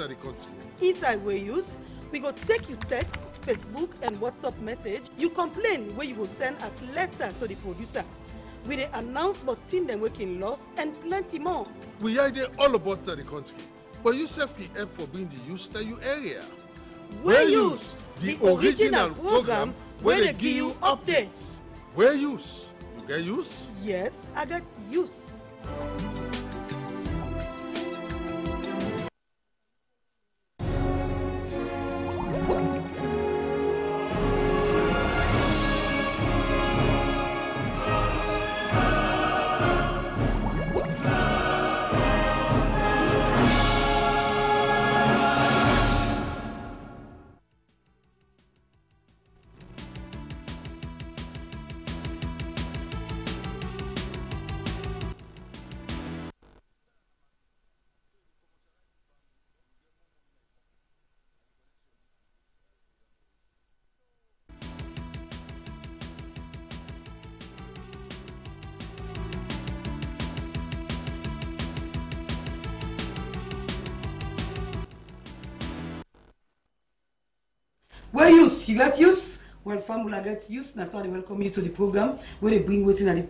the country. Inside we use, we go take you text, Facebook and WhatsApp message. You complain where you will send as letter to the producer. We dey announce but team them working loss and plenty more. We hear all about the country, but you self PF for being the use that you area. We use the original program where they give you updates. Where use? You get use? Yes, I get use. Where use? You get use? Well, Famula get use. That's why they welcome you to the program where they bring waiting happen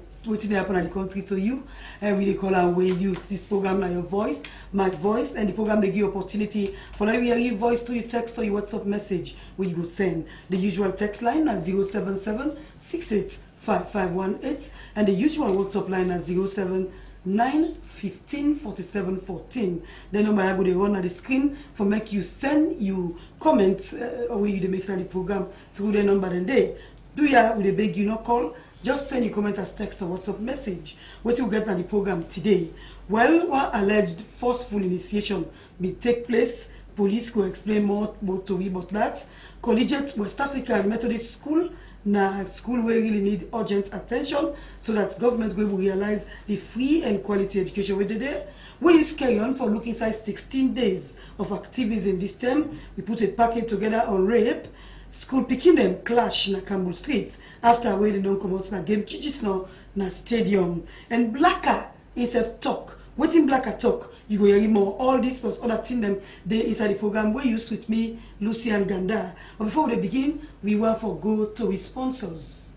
at the country to you. And we call our way use. This program like your voice, my voice, and the program they give you opportunity for like hear your voice to your text or your WhatsApp message where you go send. The usual text line at 077-685518 and the usual WhatsApp line at 079-15-47-14. The number I go to run at the screen for make you send you comments or where you make the program through the number and day. Do ya with a beg you not call? Just send your comment as text or WhatsApp message. What you get on the program today? Well, one alleged forceful initiation may take place. Police will explain more about that. Collegiate West African Methodist School, na school where really need urgent attention so that government will realize the free and quality education where they there. We use carry on for looking inside 16 days of activism this term. We put a packet together on rape. School picking them clash na Campbell Street after where they don't come out na game chichis now na stadium. And Blacker instead talk. Waiting Blacker talk. You go hear more. All this plus other thing them they inside the program we use with me, Lucy and Ganda. But before we begin, we want to go to our sponsors.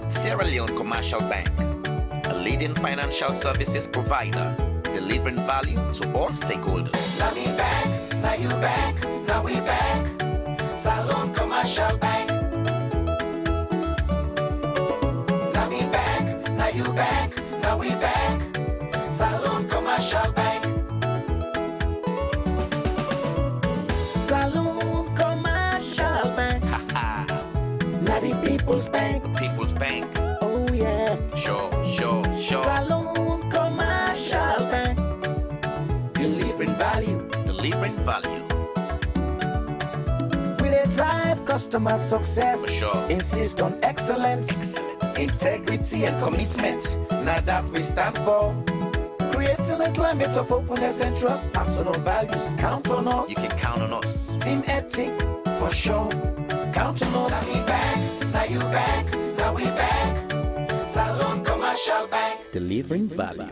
Sierra Leone Commercial Bank, a leading financial services provider, delivering value to all stakeholders. Now me back, now you back, now we back. Salon Commercial Bank. Now me back, now you back, now we back. Salon Commercial Bank. Salon Commercial Bank. Now the People's Bank. The People's Bank. Oh yeah. Sure. Salon Commercial Bank. Delivering value. Delivering value. We dey drive customer success. For sure. Insist on excellence. Integrity and commitment. Now that we stand for. Creating a climate of openness and trust. Personal values. Count on us. You can count on us. Team ethic. For sure. Count on us. Now we back. Now you back. Now we back. Salon Commercial Bank. Delivering value.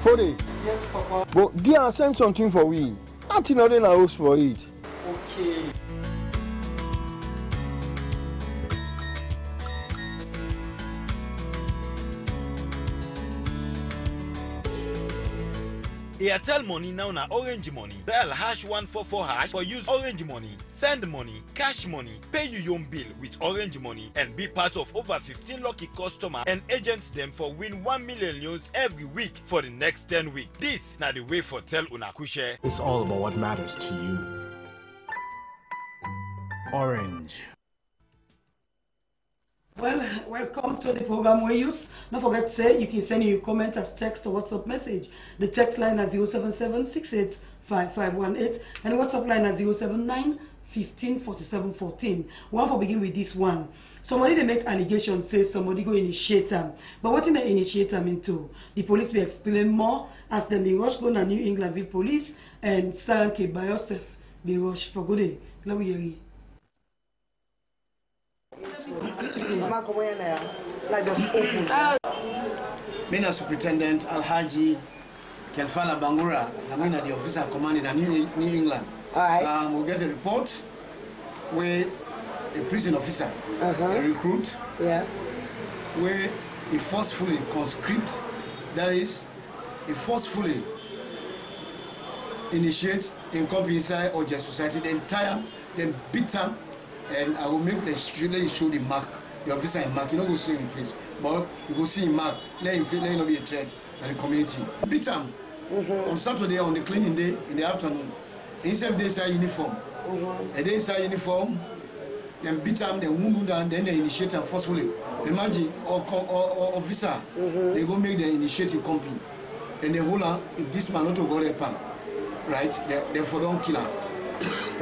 Fode. Yes, Papa. But Gia send something for we. Nothing other than house for it. Okay. Airtel money now na Orange money. Dial #144# for use Orange money. Send money, cash money, pay your own bill with Orange money and be part of over 15 lucky customers and agents them for win 1 million news every week for the next 10 weeks. This na the way for Tell Unakushe. It's all about what matters to you. Orange. Well, welcome to the program we use. Don't forget to say you can send your comment as text or WhatsApp message. The text line is 077685518 and the WhatsApp line is 079154714. One for begin with this one. Somebody they make allegations say somebody go initiate them. But what in they initiate them into? The police will explain more as them be rush go na New Englandville police and Saranke by yourself be rush for good day. Let me hear you. Mina Superintendent Alhaji Kelfala Bangura, I'm the officer commanding in New England. All right. We'll get a report where a prison officer, a recruit, where he forcefully conscript, that is, he forcefully initiate in company inside or just society, the entire, then beat them, and I will make the street show the mark. The officer in mark, you don't go see him face, but you go see him mark, let him feel, let him not be a threat to the community. Beat him on Saturday, on the cleaning day, in the afternoon. Instead of they say uniform, and they say uniform, then beat them, then wound them, then they initiate them forcefully. Imagine, or officer, they go make the initiative company, and they hold on, if this man not to go there, right, they for don't kill him.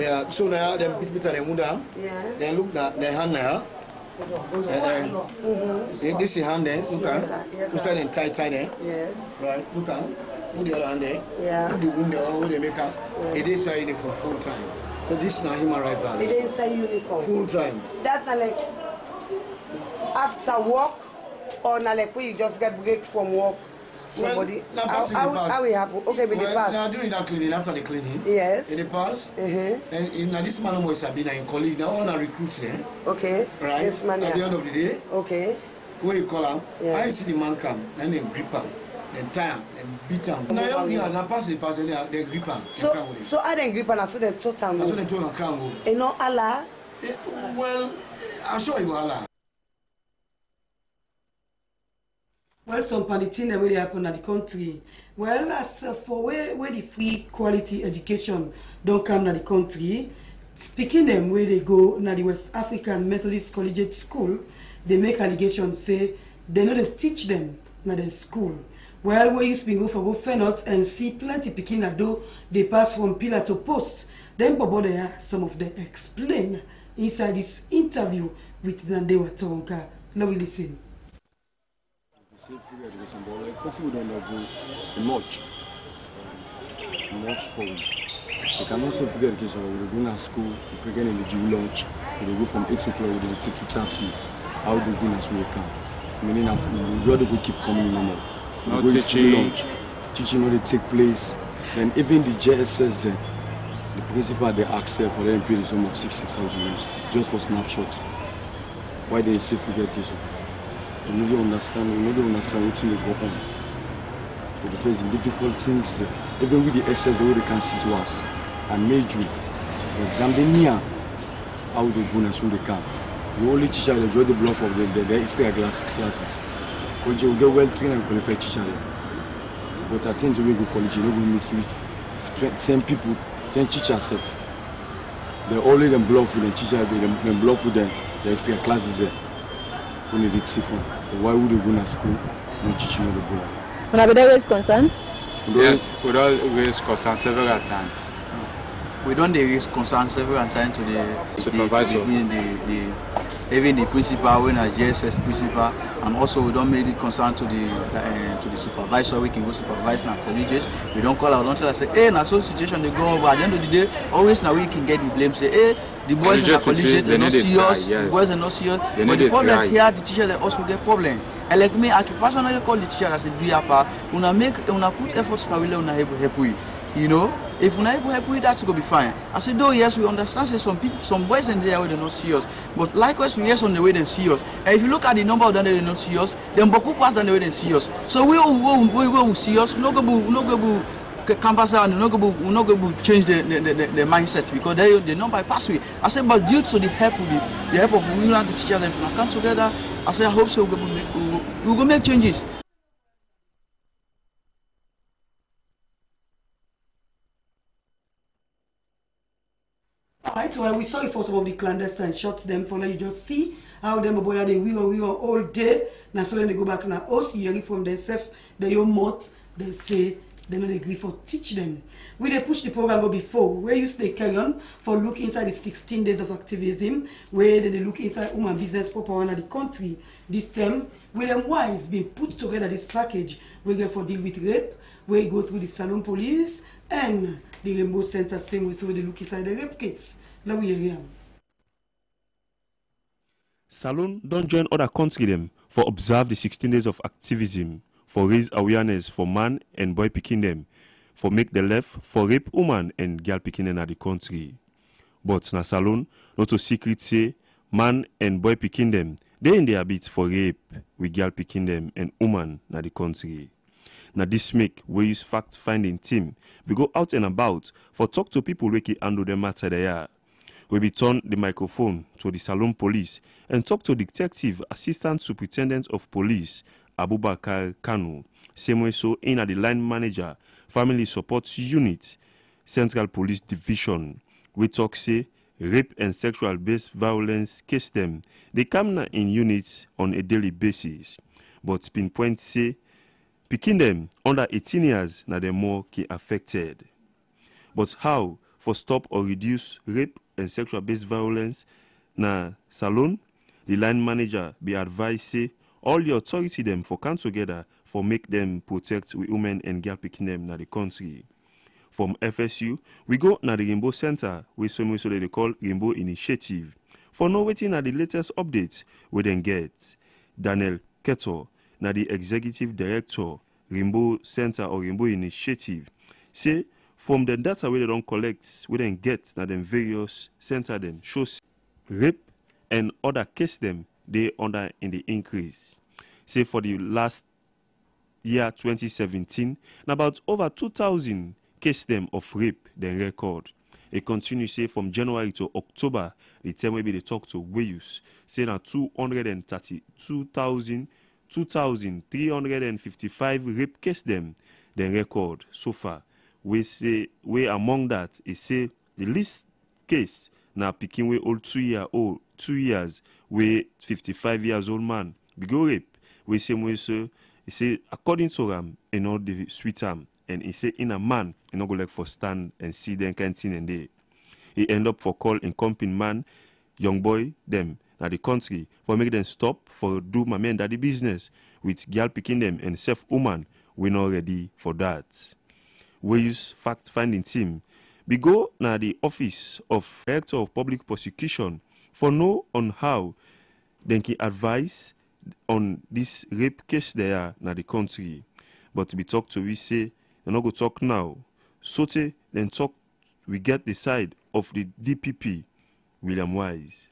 Yeah, so now they beat them, wound them, then look at their hand now. This is hand there, look at and tight there. Yes. Right, look at the other hand there. Yeah. Put the wound there, or they make up. It is a uniform full time. So this is not human rights violation. It is a uniform. Full time. That's not like after work or not like when you just get break from work. Somebody. Well, how we have okay with the past. Now during that cleaning, after the cleaning. Yes. In the past. And in this man was Sabina in colleague. Now all our recruits there. Okay. Right. Yes, man. At the end of the day. Okay. Where you call him? I see the man come and then grip him, then tie him, then beat him. Now you are pass the pass and then grip him. So I then grip him and so they told him. So they told him crown. You know Allah. Well, I'll show you Allah. Well, some of the things that really happen in the country. Well, as for where the free quality education don't come to the country, speaking them where they go na the West African Methodist Collegiate School, they make allegations say they know they teach them na the school. Well, where you speak go for go Fenot and see plenty picking that though they pass from pillar to post. Then Bobo there some of them explain inside this interview with Nandewa Toronka. Now we listen. Free education, but like what we don't go much forward. We can also free education. We go to school, we begin in the due lunch. We go from 8 o'clock to 2:30. How do we go as we can? Meaning, we do go keep coming no more. No go teaching. Lunch. Teaching not take place. Then even the JSS there, the principal they ask for them pay the sum of 60,000 euros just for snapshot. Why they say free education? We don't understand what's going to go on. We're facing difficult things there. Even with the SS, the way they can see to us. And Meju, for example, Nia, how they go and so they can. The only teacher that enjoy the bluff of the extra classes. College will get well trained and qualified teacher there. But I think we go college, you know, we meet with 10 people, 10 teachers. They already bluff with the teacher, they bluff with the extra classes there. We need to take on. Why would you go to school? We teach you how to go. When have you raised concern? Yes, we don't raise concern several times. We don't raise concern several times to the supervisor, even the principal, when I JSS principal, and also we don't make it concern to the supervisor. We can go supervise in our colleges. We don't call our lunch and say, hey, na so situation they go over. At the end of the day, always now we can get the blame. Say, hey, the boys in the colleges they not see us. The boys are not see us. But the problem is here, the teacher they also get problem. And like me, I can personally call the teacher and say, do you have una put efforts for we una help we, you know. If we're not able to help with that, it's going to be fine. I said, though, yes, we understand say some people, some boys in there, they don't see us. But likewise, we yes on the way they see us. And if you look at the number of them, they don't see us, then Boku pass than the way they see us. So we will see us, we're not going to campus and we're not going to change the mindset because the number pass we. I said, but due to the help of we and the teachers, if we come together, I said, I hope so we'll go make changes. Alright, well, we saw it for some of the clandestine shots them for let you just see how them boy they we on all day. Now so then they go back now us hearing from themselves, they your mouth, they say they not agree for teach them. We they push the program go before where you stay carry on for look inside the 16 days of activism, where they look inside woman business proper one of the country. This time, William Wise been put together this package we get for deal with rape, where you go through the Salon Police and the Rainbow Center same way so they look inside the rape case. Now we hear him. Salon don't join other country them for observe the 16 days of activism, for raise awareness for man and boy picking them, for make the left for rape woman and girl picking them at the country. But na Salon, not a secret say, man and boy picking them, they in their bits for rape with girl picking them and woman na the country. Now this make we use fact finding team. We go out and about for talk to people who can handle the matter they are. We be turn the microphone to the Salon Police and talk to Detective Assistant Superintendent of Police Abubakar Kanu. Same way so in at the line manager, Family Support Unit, Central Police Division. We talk say rape and sexual based violence case them. They come now in units on a daily basis. But pinpoint say picking them under 18 years now they more key affected. But how for stop or reduce rape and sexual based violence na Salon, the line manager be advised say all the authority them for come together for make them protect women and girl picking them na the country. From FSU, we go na the Rainbow Center, which so they call Rainbow Initiative. For know waiting na the latest updates we then get. Daniel Keto, na the Executive Director, Rainbow Center or Rainbow Initiative, say from the data we don't collect, we then get na them various center them shows rape and other case them they under in the increase. Say for the last year 2017, about over 2,000 case them of rape then record. It continues say from January to October, the time maybe they talk to Wayus, say now 232,355 rape case them then record so far. We say we among that is say the least case now picking way old 2 years, we 55 years old man be go rape. We say we say according to in all the sweet and he say in a man you not go like for stand and see them canteen and they he end up for call in company man young boy them na the country for make them stop for do my man daddy business with girl picking them and self woman we not ready for that. We use fact finding team we go na the office of Director of Public Prosecution for know on how they can advise on this rape case there na the country. But we talk to we say you not go talk now. Sote then talk we get the side of the DPP William Wise.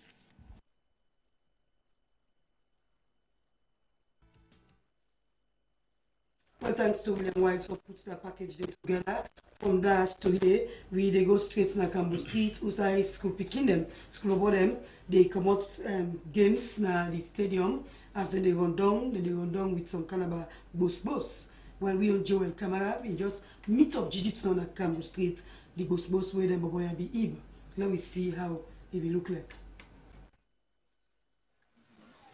Well, thanks to William Wise for putting the package together. From that story there, they go straight to Nakambu Street, Usai School picking them, school about them. They come out games na the stadium. As then they run down with some kind of a boss. When we on Joel Camara, we just meet up Jiu-Jitsu on Nakambu Street. The boss where them boy be able. Let me see how it will look like.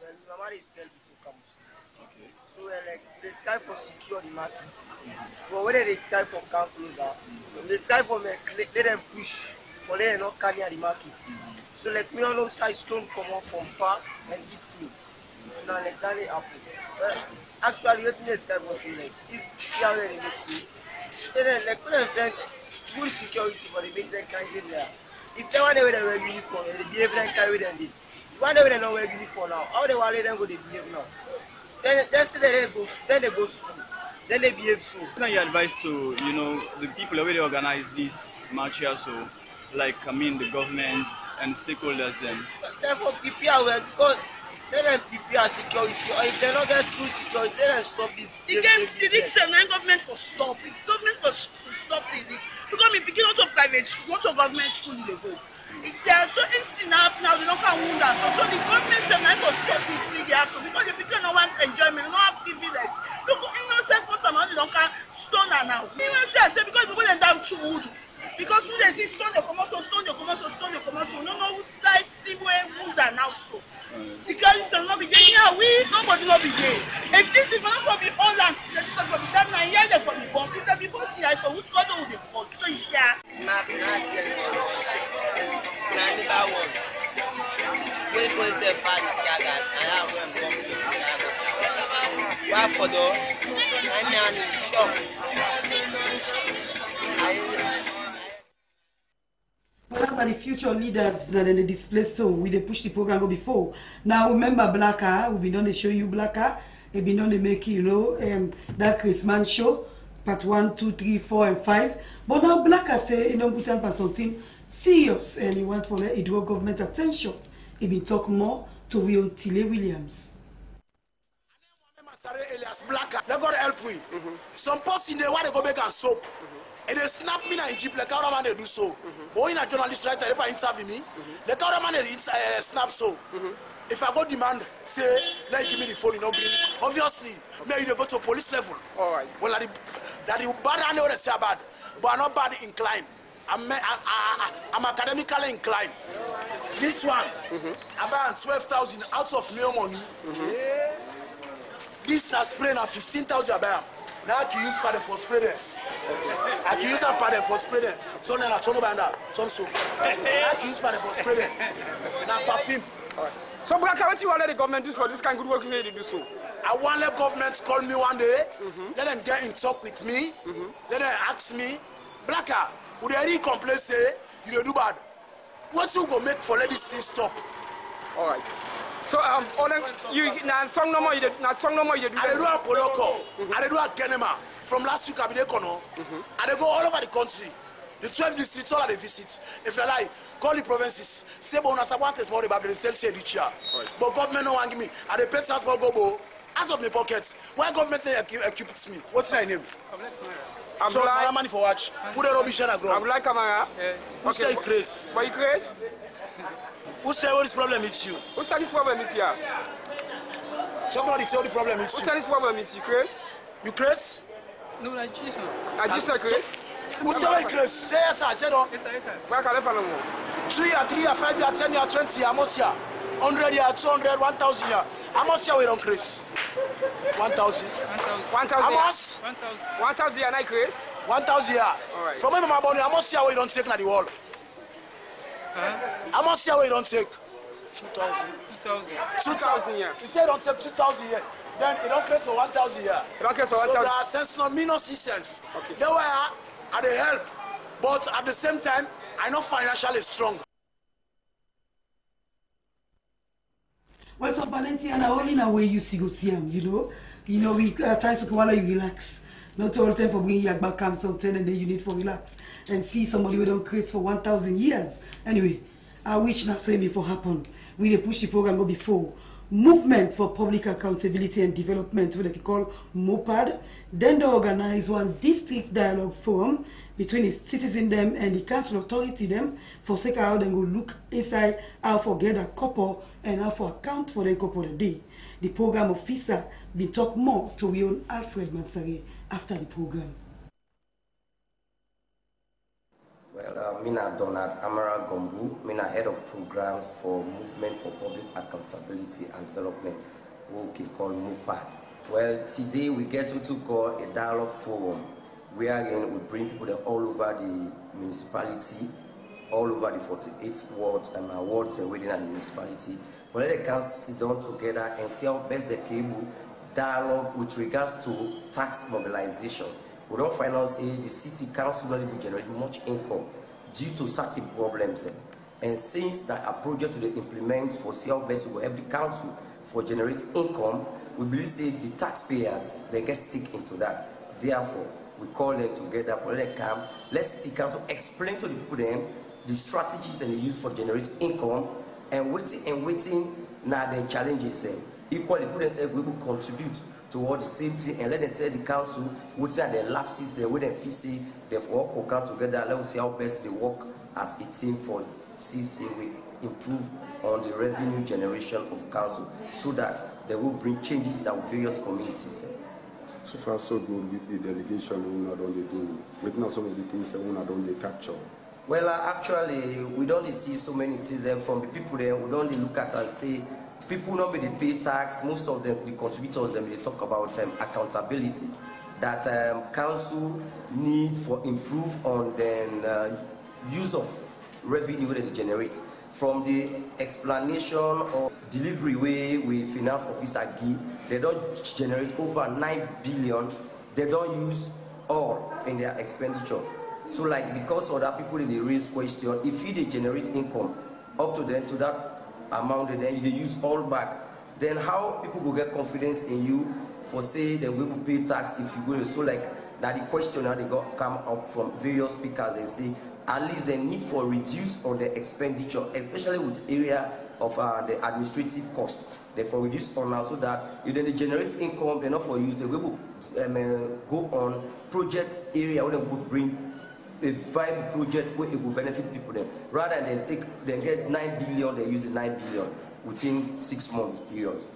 Well, normally it's sell before Nakambu Street. Okay. So like they try for secure the market. But whether they try for camp closer, they try for let them push for let them not carry the market. So like me on those side stone come up from far and hit me. So now like that happen. Actually what me try for say like this how they make so. Then like when them good security for the make them carry there. If they want to wear their uniform, they behave like carry them did. One day they don't wear uniform now. How they want let them go they behave now? Then say they go school. Then they behave so. Now your advice to the people who really organize this march here, so like the government and stakeholders then. Therefore prepare well because they don't prepare security or if they don't get true security, they don't stop this. The government for stop. If government for stop it, because me picking out of private school, out of government school they go. It's so empty now they don't come wound us. So the government say now for stop this thing here so because the people don't want enjoyment, don't have TV like look innocent for some they don't can stone her now. Even say because people then down too wood. Because who they see stone they come out so, stone they come out so, stone they come out so. No who's like same way rooms are now so. Security will not be there. Yeah, nobody not be there. If this is not for the all land, this is for the damn now. Yeah, they for the boss. If the people see I for who's got all the fault. So you see, map not one. Wait for the party, I have one come to why for though? I'm in shock. Remember the future leaders that in the display so we they push the program go before. Now remember Blacker, we've been on to show you Blacker. They've been on to make that Christmas show, part 1, 2, 3, 4, and 5. But now Blacker say put on for something serious and he want for it draw government attention. He been talk more to Will Tile Williams. Elias Blacker, they got help we. Some person they want to go back and soap. And they snap me in Jeep, like how man they do so. But when a journalist writer, they interview me, the cameraman they snap so. If I go demand, say, like give me the phone, you know, obviously, maybe they go to a police level. All right. Well, that you bad, I know they say bad, but I'm not bad inclined. I'm academically inclined. This one, about 12,000 out of no money. This is spray now 15,000 about. Now I can use for the for spray there. I can use that for the for spray there. So now I turn over and that. Turn so. I can use for the for spray there. Now perfume. So Blacker, what you want the government do for this kind of good work you do so? I want the government call me one day. Let them get in talk with me. Let them ask me, Blacker, would they really complain say you do bad? What you go make for let this thing stop? All right. So you now tongue no more you do. I do a Poloko. I do a Kenema. From last week I be there kono. I go all over the country. The 12 districts all I visit. If you like, call the provinces. Say bonus I want more about the sales this year. But government no want give me. I dey pay transport go out of my pockets. Why government equips me? What's my name? So I have money for watch. Put the rubbish on the ground. I'm like Kamara. Who say Chris? Why you Chris? Who say what this problem is you? Who say this problem is you? Somebody say what the problem is you. Who say this problem is you, Chris? You Chris? No, I just know. I just know Chris. Who say what Chris? Say yes, sir. Say no. Yes, sir. Where can I find more? 2 years, 3 years, 5 years, 10 years, 20 years, almost here. 100 years, 200, 1,000 years. How much here we don't Chris? 1,000. 1,000. How much? 1,000 years, not Chris. 1,000 years. All right. From my mama born, how much here we don't take na the wall? How much here we don't take? 2,000. 2,000 years. He said don't take 2,000 years. Then it don't place for 1,000 years. It don't place for 1,000. So there are sense no me no see sense. Okay. They were at the help, but at the same time, I know financially strong. Well, so Valentiana, only in a way you see go see him, you know, we at times we want you relax. Not all the time for bringing your back camp something and then you need for relax and see somebody who don't create for 1,000 years. Anyway, I wish not say me for happen. We push the program go before. Movement for Public Accountability and Development, what they call MOPAD. Then they organize one district dialogue forum between the citizen them and the council authority them for sake how they go look inside how for get a couple and how for account for them couple a day. The program officer will talk more to we own Alfred Mansare after the program. Well, Mina Donald Amara Gombu, Mina Head of Programs for Movement for Public Accountability and Development, what we call MOPAD. Well, today we get to call a dialogue forum, where again we bring people all over the municipality, all over the 48 wards and wards within the municipality, where they can sit down together and see how best they can dialogue with regards to tax mobilization. We don't find out say the city council not able to generate much income due to certain problems. And since that a project to the implement for see how best we will help the council for generate income, we believe say the taxpayers they get stick into that. Therefore, we call them together for let them come. Let city council explain to the people then the strategies and the use for generate income and waiting now then challenges them. Equally, people say we will contribute toward the same thing and let them tell the council what are the lapses there, where they feel say they've all come together. Let us see how best they work as a team for see we improve on the revenue generation of council so that they will bring changes that will various communities there. So far, so good with the delegation we not only do. Making some of the things that we not only capture. Well, actually, we don't see so many things from the people there. We don't look at and say, people not they pay tax. Most of them, the contributors, they talk about accountability. That council need for improve on the use of revenue that they generate. From the explanation or delivery way with finance officer give, they don't generate over 9 billion. They don't use all in their expenditure. So like because other people they raise question, if they generate income up to them to that amount, and then they use all back, then how people will get confidence in you for say they will pay tax if you go. So like that the question now they got come up from various speakers and say at least the need for reduce on the expenditure, especially with area of the administrative cost. Therefore reduce on now so that if they generate income, they're not for use, they will go on project area where they would bring a viable project where it will benefit people there. Rather than get 9 billion, they use the 9 billion within 6 months period.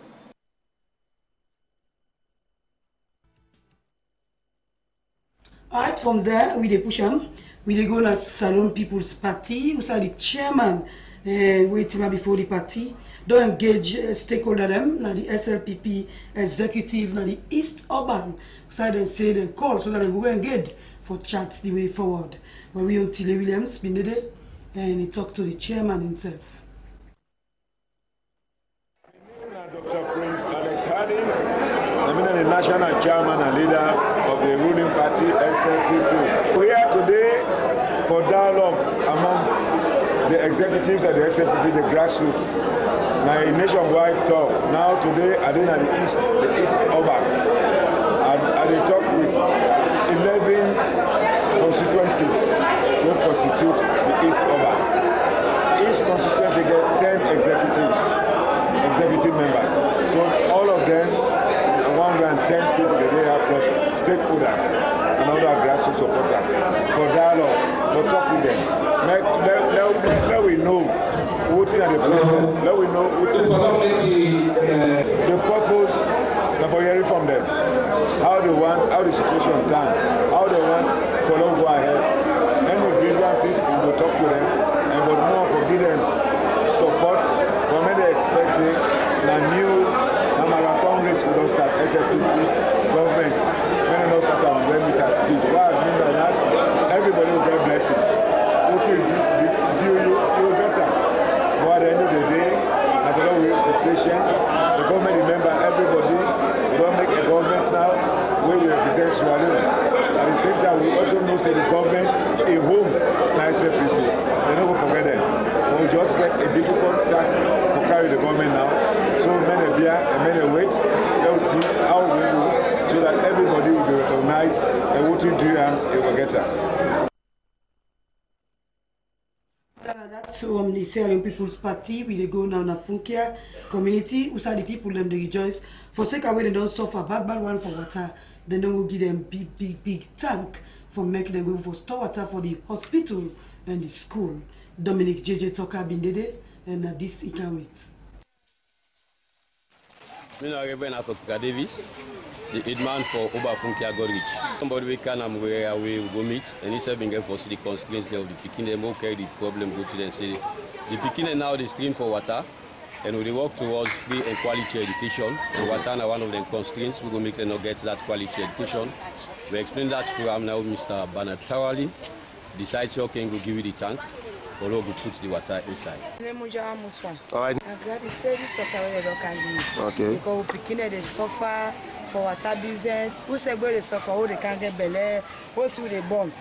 Alright, from there, we push on. We go to Salon People's Party. We say the chairman waiting before the party. Don't engage stakeholder them. Now the SLPP executive, now the East Urban. So they say they call so that they go engage for chats the way forward. But we on Tilly Williams been there and he talked to the chairman himself. Dr. Prince Alex Harding, the national chairman and leader of the ruling party, SLPP. We are today for dialogue among the executives of the SLPP, the grassroots. Now a nationwide talk. Now today I did at the East Urban. I did talk with 11 constituencies that constitute the East Urban. Each constituency gets 10 executive members. So all of them, 110 people that they have plus stakeholders and other grassroots supporters for dialogue, for talk with them. Let we know what is the problem. Let we know what is the purpose and for hearing from them. How the situation turn, how they want for them go ahead. Any grievances, we will talk to them and but more for give them support for many expecting the new marathon race we don't start SLPP government. When they don't start on 1 meter speed. What I mean by that, everybody will get blessing. What will do you better. But at the end of the day, as long as the patient, the government remember everybody, we don't make a government now where we represent Sierra Leone. At the same time, we also know say the government a home nicer people. They don't go forget them. But we just get a difficult task to carry the government now. So many beer and many wait. They'll see how we do so that everybody will be recognized and what we do and they will get her. That's the Sierra People's Party. We go now in the Funkia community. We say the people them they rejoice. For sake of when they don't suffer bad one for water, then they will give them big tank for making them go for store water for the hospital and the school. Dominic JJ Toka been there and this he can wait. I'm Reverend Afroka Davis, the head man for Oba Funkia Godrich. Somebody we can where we go meet and he said being for the constraints of the Pekin them okay the problem go to them say the Pekin now they stream for water and we work towards free and quality education. And water is one of the constraints we will make them not get that quality education. We explain that to now Mr. Bernard thoroughly. Decides okay go give you the tank. Or we put the water inside. All right. I'm glad to tell this water where they can use. Okay. Because we begin they suffer for water business. Who say where they suffer, who they can't get belly, who see they bomb.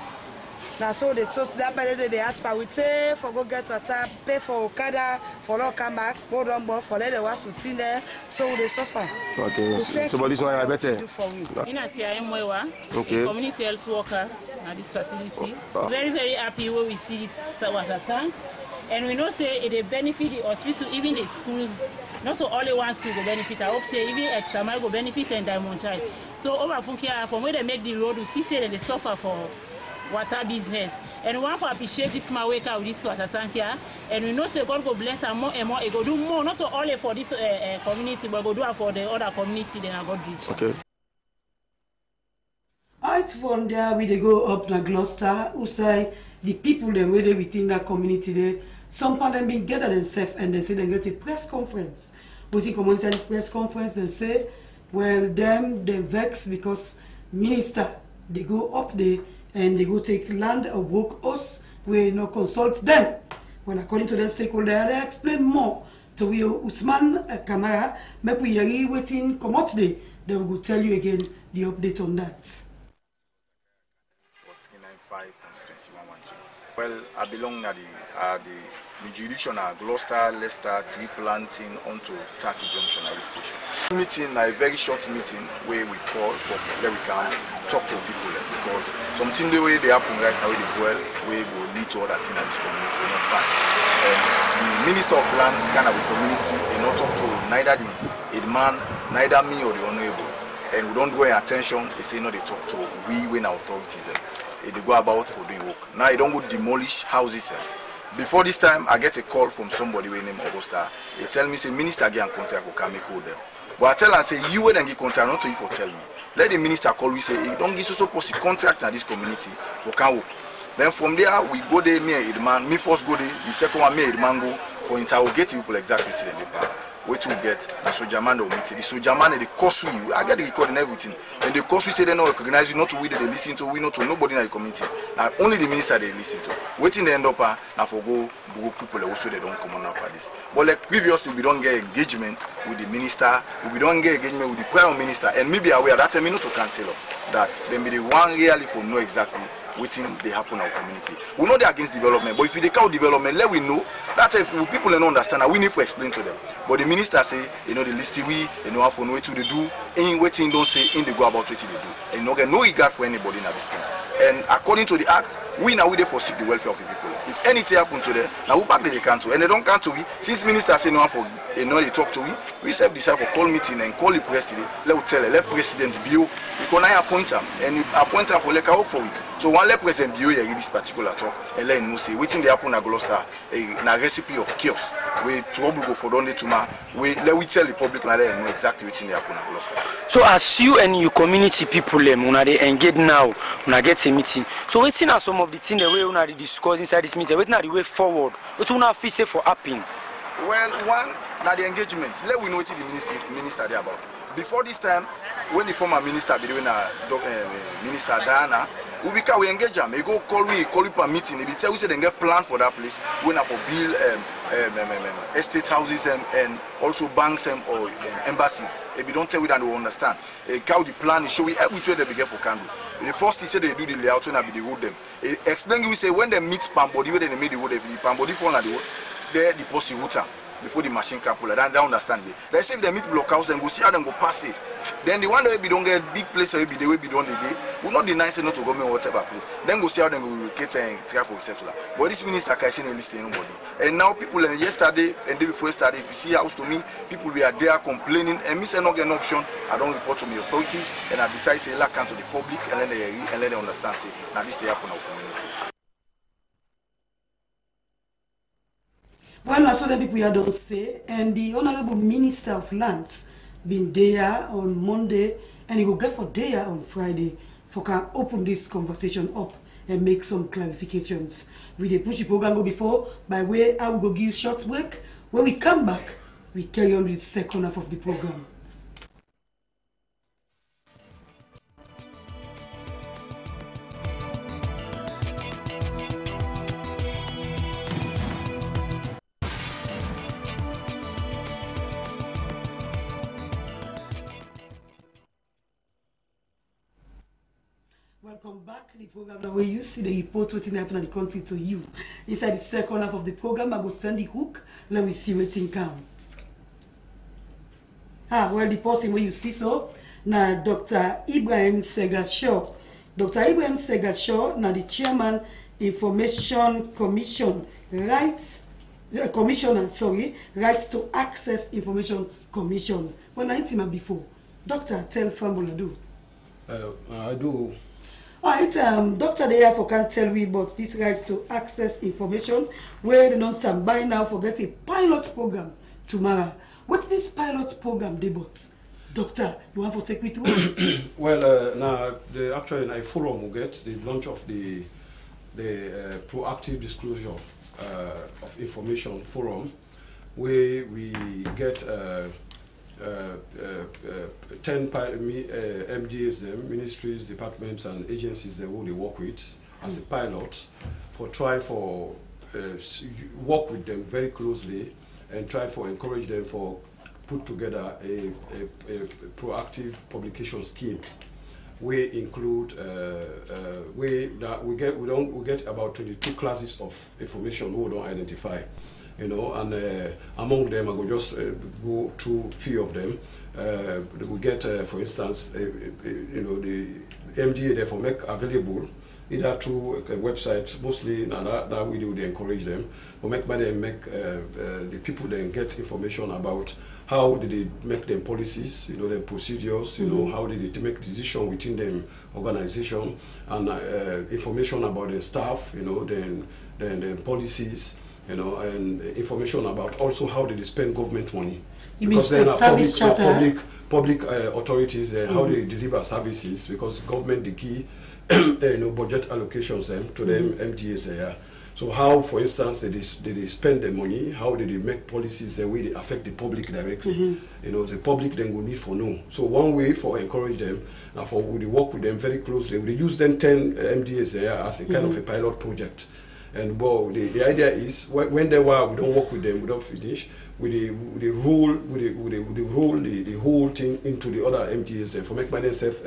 Now so they took that by the day ask for we take for go get water, pay for Okada, for not come back, hold on board for let the was routine there, so they suffer. Okay. So but this one I better. In a CIM okay. Community health worker at this facility. Very happy when we see this water tank. And we know say it benefit the hospital, even the school. Not so only one school will benefit. I hope say even extra mile will benefit and Diamond Child. So over Funkia, from where they make the road, we see say that they suffer for water business. And we want to appreciate this Maweka with this water tank here. And we know say God will bless and more, it will do more, not so only for this community, but go do it for the other community then I got reach. Okay. Right from there, we they go up na Gloucester, who say the people they were there within that community there, some of them been gather themselves and they say they get a press conference. But in community this press conference, they say, well, them they vex because minister they go up there and they go take land or work us, we no consult them. When according to the stakeholder, they explain more to we Usman Kamara, make we hear waiting come out today. They will tell you again the update on that. Well, I belong to the jurisdiction of Gloucester, Leicester, tree planting onto 30 Junction Railway Station. Meeting, a very short meeting where we call for where we can talk to people because something the way they happen right now with the well, we will lead to other things in this community. We're not fine. The Minister of Lands kind of a community, they not talk to neither the headman, neither me or the honorable. And we don't go in attention, they say no, they talk to we when our authorities. They go about for doing work. Now I don't go demolish houses. Before this time, I get a call from somebody named Augusta. They tell me, say, Minister get and contact will come call them. But I tell her, say, you wait and get contact, not to you for tell me. Let the minister call, we say, hey, don't give so possible contact in this community for can work. Then from there, we go there, me and Edman, me first go there, the second one, me and Edman go for interrogate people exactly to the paper. Wait to get the soldier man or meet the soldier man they cost you. I get the record and everything. And the cost we say they don't recognize you, not to we they listen to, we not to nobody in the community. Now only the minister they listen to. Waiting the end up now for go people also they don't come on up at this. But like previously we don't get engagement with the minister, we don't get engagement with the prime minister, and maybe aware that time not to cancel that they be the one really for know exactly waiting they happen in our community. We know they're against development, but if they count development, let we know. That's if people don't understand that we need to explain to them. But the minister say, you know, the list we, you know, how what to do, in waiting don't say in they go about what they do. And no get no regard for anybody in this thing. And according to the act, we now we there for seek the welfare of the people. If anything happen to them, now we back they can't to, and they don't can't to we. Since minister say no one for you know they talk to we self decide for call meeting and call the president. Let tell let president bio because I appoint him and appoint him for like a work for we. So one let President Bio hear this particular talk and let him say waiting they happen at Gloucester a recipe of chaos. We trouble go for don't tomorrow. We tell the public now they know exactly waiting they happen at Gloucester. So as you and your community people when they engage now, when I get a meeting. So waiting are some of the things the way when they discuss inside this meeting, waiting are the way forward. What we not feel safe for happening. Well, one now the engagement. Let we know what the minister there about. Before this time, when the former minister be doing Minister Diana, we engage them. We go call for meeting. They tell we say they get plan for that place. We have for build estate houses and also banks or embassies. If we don't tell we that we understand. How the plan is show we everywhere they get for candle. The first he said they do the layout when they road them. Explain we say when they meet Pambody when they made the road, if the Pambody fall on the road, they deposit water before the machine can pull it. They understand it. They say if they meet blockhouse, then go see how them go pass it. Then the one that we don't get big place, will be the way we don't the day. We not deny say not to government whatever place. Then go see how them go relocate and try for settler. But this minister can't say list nobody. And now people yesterday and day before yesterday, if you see house to me, people we are there complaining and me say not get an option. I don't report to my authorities and I decide say lack to the public and then they understand say now this they happen in our community. Well, that's what the people here don't say. And the Honorable Minister of Lands been there on Monday and he will get for there on Friday for can open this conversation up and make some clarifications. We dey push the program go before by way I will go give short break. When we come back, we carry on with the second half of the program. Welcome back to the program where you see the report what's happening in the country to you. Inside the second half of the program, I go send the hook. Let me see what thing come. Well, the person where you see so, now Dr. Ibrahim Segashaw. Dr. Ibrahim Segashaw, now the chairman Information Commission, Rights to Access Information Commission. When I intimate before, Doctor, tell Fambola do. I do. Alright, Dr. Deyafo can tell me about this rights to access information where they don't stand by now for get a pilot program tomorrow. What is this pilot program debut? Doctor, you want to take me through? Well, now actually in a forum we get the launch of the proactive disclosure of information forum, where we get 10 MDAs, ministries, departments, and agencies that they work with as a pilot work with them very closely and try for encourage them for put together a proactive publication scheme. We include we get about 22 classes of information we don't identify, you know, and among them I will just go through a few of them. We get, for instance, you know, the MDA therefore make available either through a website, mostly that we do, they encourage them, or make the people then get information about how did they make them policies, you know, their procedures, you know, how did they make decision within them organization, and information about their staff, you know, then policies, you know, and information about also how did they spend government money. You because mean the service charter? Public authorities, how they deliver services, because government the key, you know, budget allocations to them MDAs there. So how, for instance, did they spend the money? How did they make policies the way they affect the public directly? You know, the public then will need for know. So one way for encourage them, and for we work with them very closely, we use them 10 MDAs there as a kind of a pilot project. And well, the idea is when they were, we don't work with them, we don't finish. We roll the whole thing into the other MDAs for make by themselves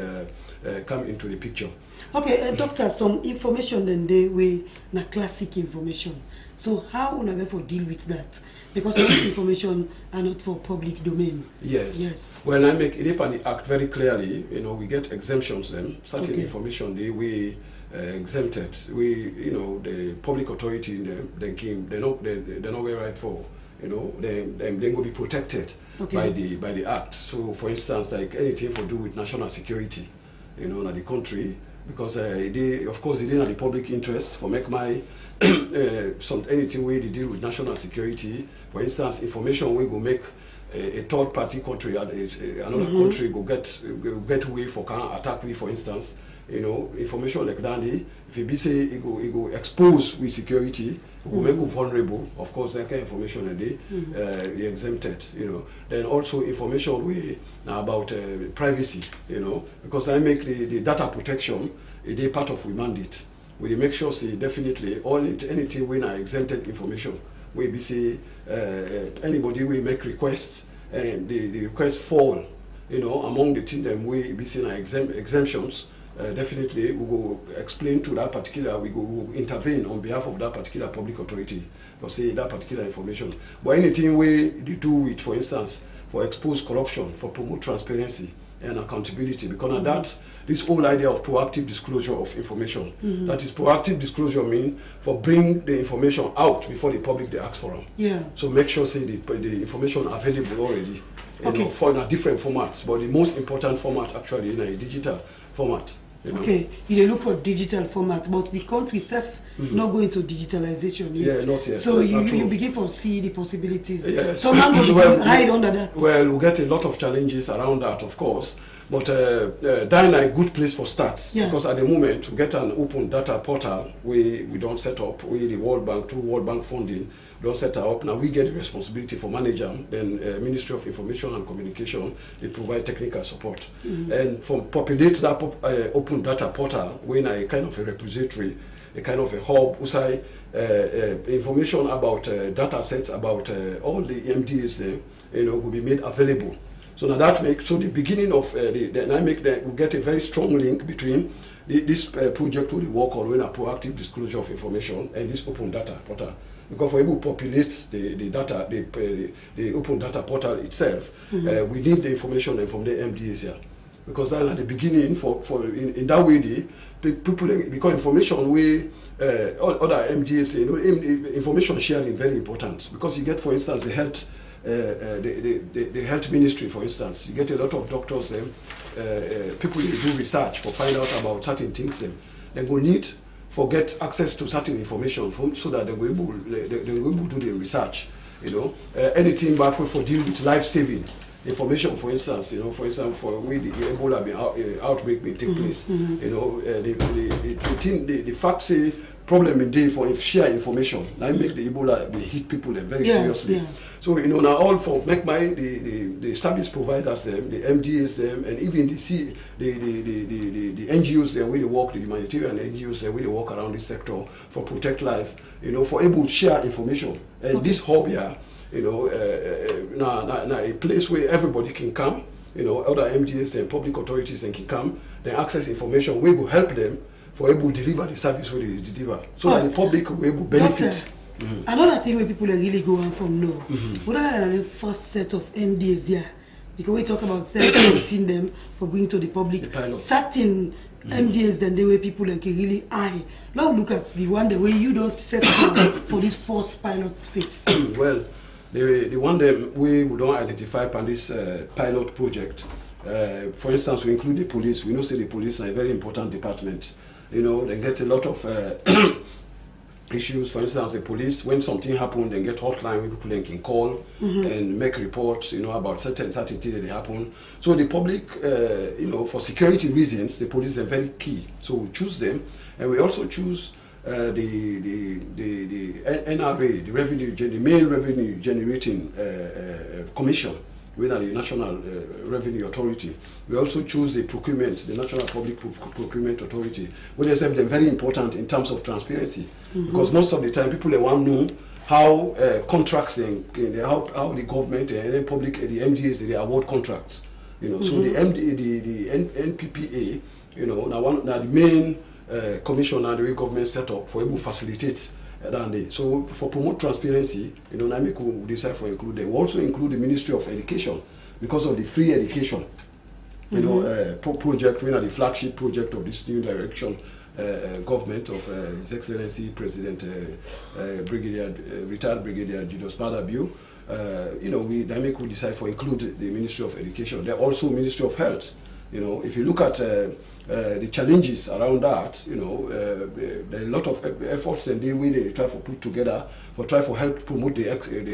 come into the picture. Okay, doctor, some information then they way na classic information. So how una going to deal with that? Because some information are not for public domain. Yes. Yes. Well, I make it on the act very clearly. You know, we get exemptions then. Certain information we exempted. We, you know, the public authority they're not very right for. You know, they will be protected by the act. So, for instance, like anything to do with national security, you know, in the country, because of course, it is in the public interest for make my anything where they deal with national security. For instance, information we go make a third party country, another country go get way for can attack we, for instance. You know, information like that, if you be say it go expose with security, it will make you vulnerable. Of course, that kind of information and they exempted. You know, then also information we about privacy. You know, because I make the data protection a part of we mandate. We make sure say definitely anything when I exempted information, we be say anybody we make requests and the requests fall. You know, among the things that we be saying exemptions. Definitely, we will explain to that particular, we will intervene on behalf of that particular public authority to say that particular information. But anything we do with, for instance, for expose corruption, for promote transparency and accountability, because of that, this whole idea of proactive disclosure of information, that is proactive disclosure means for bring the information out before the public they ask for them. Yeah. So make sure say the information available already, you know, for in a different formats, but the most important format actually in a digital format. You know? Okay, you look for digital format, but the country itself not going to digitalization yet. Yeah, not yet. So you begin to see the possibilities. Yes. So man will hide under that. Well, we get a lot of challenges around that, of course. But that is a good place for starts, because at the moment we get an open data portal we don't set up. We the World Bank through World Bank funding don't set up. Now we get the responsibility for manager. Then Ministry of Information and Communication they provide technical support and for populate that open data portal we in a kind of a repository, a kind of a hub. Usai information about data sets about all the MDAs there, you know, will be made available. So now that makes the beginning of we get a very strong link between this project we work on when a proactive disclosure of information and this open data portal. Because for able to populate the data, the open data portal itself, we need the information from the MDAs here. Because then at the beginning, in that way, the people because information we other MDAs, you know, information sharing very important. Because you get, for instance, the health. The health ministry, for instance, you get a lot of doctors, people who do research for find out about certain things. They will need for get access to certain information so that they will able to do the research. You know, anything back for deal with life saving. information, for instance, for where the Ebola outbreak may take place, the fact say problem in day for share information. Now make the Ebola they hit people very seriously. Yeah. So now all for make the service providers them, the MDAs them, and even the NGOs there where they work, the humanitarian NGOs there where they work around this sector for protect life, for able to share information. And this hub here, now a place where everybody can come, other MDAs and public authorities and can come, then access information, we will help them for able to deliver the service where they deliver, so that the public will able to benefit. Another thing where people are really going from now, what are the first set of MDAs here? Because we talk about selecting them for going to the public. Certain MDAs, then the way people like really eye. Now look at the one the way you don't set for this first pilot phase. Well, the one that we don't identify on this pilot project. For instance, we include the police. We know say the police are a very important department. They get a lot of issues. For instance, the police, when something happens, they get hotline where people can call and make reports, about certain things that they happen. So the public, for security reasons, the police are very key. So we choose them, and we also choose the NRA, the main revenue generating commission. With the National Revenue Authority. We also choose the procurement, the National Public Procurement Authority, which is very important in terms of transparency. Because most of the time people want to know how contracts, how the government and the public, the MDAs, they award contracts. So the NPPA, now the main commission and the way government set up for able to facilitate. So for promote transparency, NAMIC will decide for include them. We also include the Ministry of Education because of the free education, project, the flagship project of this new direction government of His Excellency President retired Brigadier Julius Maada Bio. NAMIC will decide for include the Ministry of Education. There are also Ministry of Health. If you look at the challenges around that, there are a lot of efforts and they try to put together for help promote the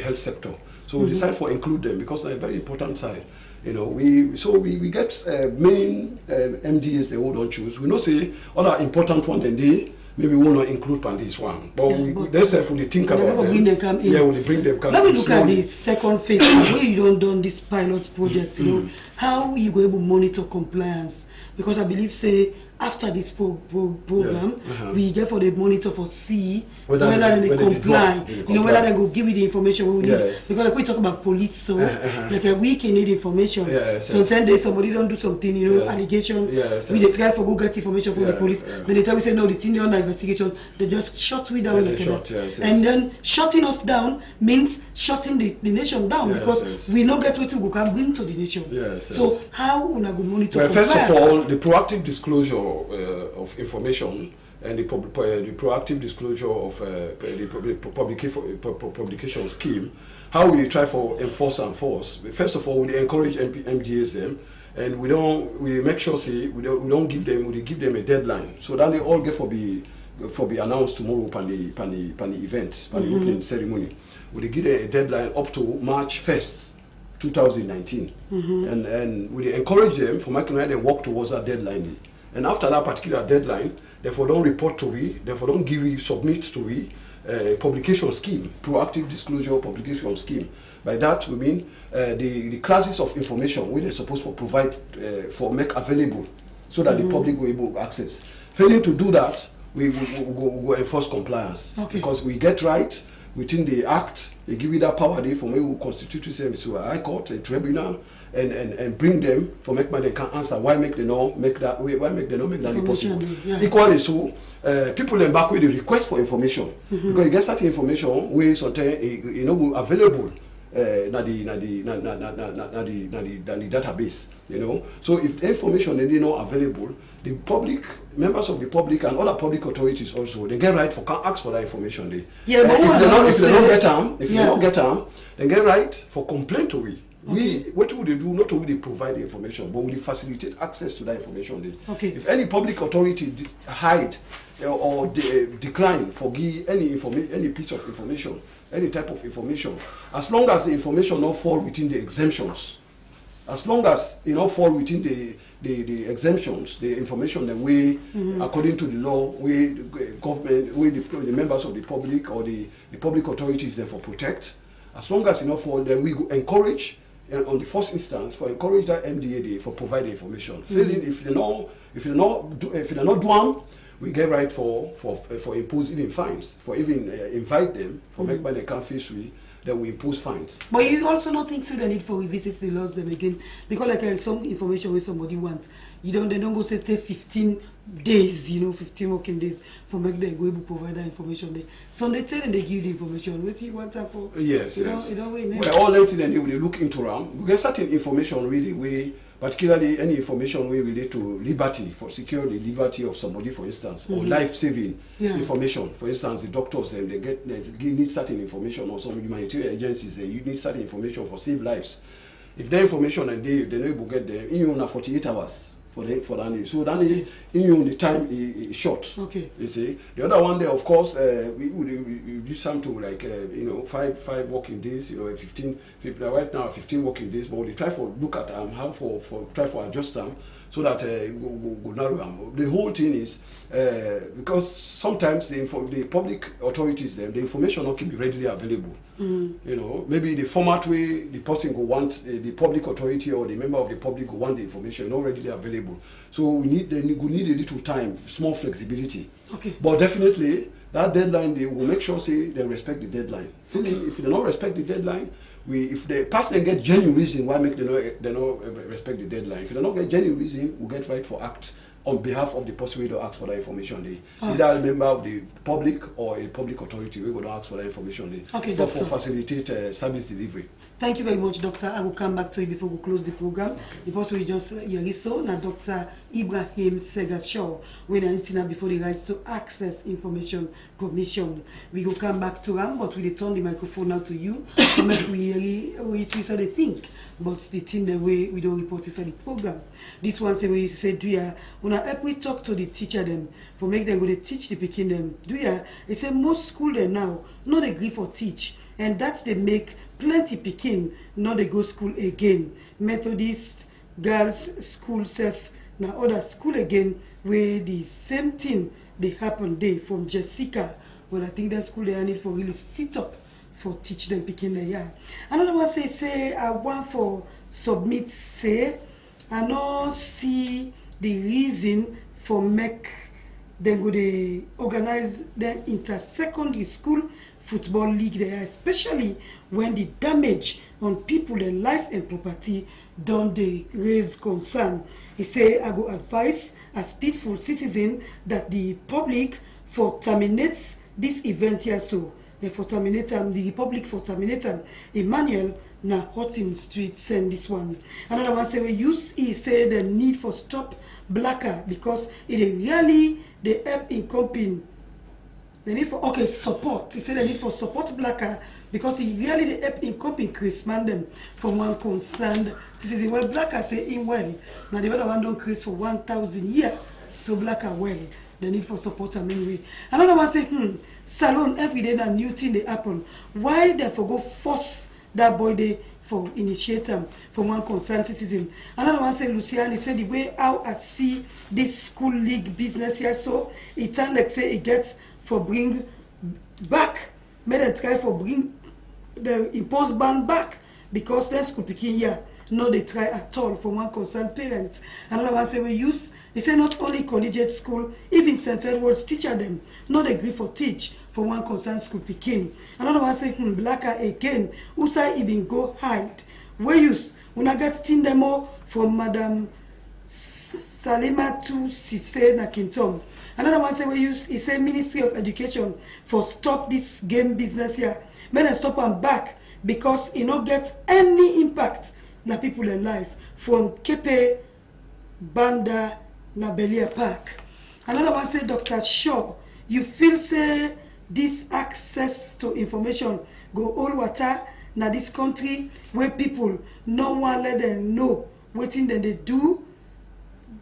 health sector. So we decide for include them because they're a very important side. We get main MDAs they don't choose. We know say other important one than they. Maybe we will not include on this one, but let's definitely think about them. Yeah, we'll bring them. Let me look at the second phase where you don't done this pilot project. How you go able to monitor compliance? Because I believe say after this program, we get for the monitor for see whether they comply. Whether they go give you the information we need. Because like we talk about police, so like a week you need information. So 10 days somebody don't do something, allegation. We they try for go get information from the police. Then they tell we say no, the thing under investigation. They just shut we down like that. And then shutting us down means shutting the nation down because we not get what we can bring to the nation. So how we go monitor? Well, first of all, the proactive disclosure of information and the proactive disclosure of the publication scheme, how we try for enforce and force. First of all, we encourage MDAs them, and we make sure we don't give them a deadline, so that they all get for be announced tomorrow pan the event, pan the opening ceremony. We give them a deadline up to March 1st. 2019, and we encourage them for making them work towards that deadline. And after that particular deadline, therefore don't report to we, therefore don't submit to we publication scheme, proactive disclosure publication scheme. By that we mean the classes of information we are supposed to provide for make available so that the public will able to access. Failing to do that, we go enforce compliance because we get right. Within the act, they give you that power there for me who constitute service to a high court, a tribunal, and bring them for make they can answer why make they not make that possible. Equally so, people then back with the request for information because you get that information where sometimes available na the database. So if the information is not available, the public, members of the public and other public authorities also, they get right for can ask for that information. But if they don't get them, they get right for complaint to we. What would they do? Not only they provide the information, but we facilitate access to that information. If any public authority hide or decline for give any piece of information, any type of information, as long as the information not fall within the exemptions, as long as fall within the exemptions, the information that we, according to the law, we the government, we the members of the public or the public authorities therefore protect. As long as fall, then we encourage on the first instance for encourage that MDA for provide the information. Failing if they're not doing, we get right for impose even fines, for even invite them for make by the country free. That we impose fines. But you also not think the need for revisit the laws them again, because like some information where somebody wants, they don't go say 15 days, 15 working days for make them go able to provide that information there. So they tell them they give the information. What you want that for? Yes, yes. Well, all them they will look into them. We get certain information really particularly any information we relate to liberty, for secure the liberty of somebody, for instance, or life-saving information. For instance, the doctors they need certain information, or some humanitarian agencies you need certain information for save lives. If the information and they know able get there, in 48 hours for that. So then the time is short. Okay. You see, the other one there, of course, we do something like 5 working days. 15 right now 15 working days, but we try for look at how try for adjust them so that go narrow. The whole thing is because sometimes the public authorities the information not can be readily available. Maybe the format way the person go want the public authority or the member of the public go want the information not readily available. So we need a little time, small flexibility. Okay. But definitely that deadline they will make sure they respect the deadline. Okay. If they don't respect the deadline, if the person get genuine reason why they not respect the deadline. If they don't get genuine reason, we get right for act on behalf of the person who don't ask for that information. Either a member of the public or a public authority we will ask for that information. Okay, for facilitate service delivery. Thank you very much, Doctor. I will come back to you before we close the program. Okay. The person we just hear so now, Dr. Ibrahim Segashaw, when I before the Rights to Access Information Commission. We will come back to him, but we turn the microphone now to you to make we hear they think. But the thing the way we don't report is on the program. This one say we say do ya when help we talk to the teacher them for make them go to teach the picking them. Do ya? They say most school there now not agree for teach, and that's they make plenty picking not they go school again. Methodist girls school self now other school again where the same thing they happen there from Jessica. Well, I think that school they need for really sit up for teach them picking the yard. Another one say I want for submit say I not see the reason for make them go they organize the inter-secondary school football league there, especially when the damage on people their life and property don't they raise concern. He say I go advise as peaceful citizen that the public for terminates this event here so for terminate the Republic for terminate Emmanuel na Houghton Street send this one. Another one say we use he say the need for stop blacker because it really the help in company. The need for support. He said the need for support blacker because he really the help in company Chris Mandem from one concerned citizen. Well blacker say in well. Now the other one don't Chris for 1,000 years. So blacker well. The need for support anyway. Another one say salon every day that new thing they happen. Why therefore go force that boy they for initiate them from one concerned citizen. Another one say Luciani said the way how I see this school league business here so it turn like say it gets for bring back made them try for bring the imposed ban back because that school picking here no they try at all for one concerned parent. Another one say we use he said not only collegiate school, even St. Edward's teacher them, not agree for teach for one concerned school picking. Another one say, blacker again, who say even go hide. Where use, when I get tin demo from Madam Salima to Sise Nakintom. Another one say, we use, he say Ministry of Education for stop this game business here. Men stop and back because it not get any impact na people in life from Kepe, Banda, na Belia Park. Another one say, Dr. Shaw, you feel say this access to information go all water na this country where people no one let them know what thing they do